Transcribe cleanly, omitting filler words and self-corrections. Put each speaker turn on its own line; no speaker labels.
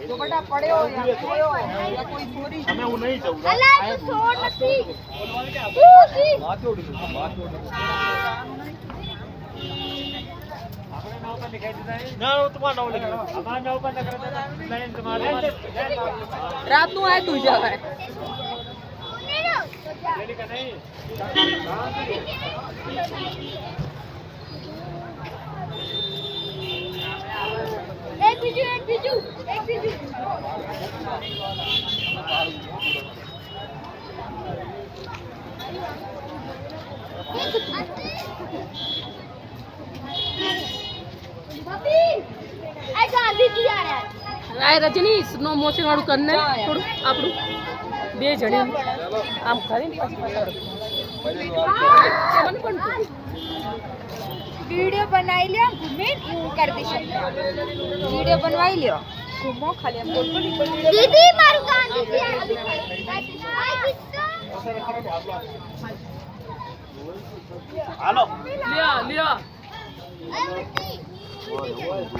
જો બટા પડ્યો યાર ખોયો યા કોઈ ચોરી અમે હું નહીં જાઉં અલા તો છોડ નથી વાત ઓડી ના તમારા નામ લખી અમારા નામ પર લખી લાઈન તમારે રાત નું આય તું જાવે લેલી કે નહીં एक बीजू
रजनी स्नो मोशन वालू करने थोड़ू आपड़ू बे जणी आम खरीन
वीडियो बनाई लियो घूमे कर दे वीडियो बनवाई लियो घूमो खाली हम बोल दीदी मारू कान दीदी
हेलो लिया लिया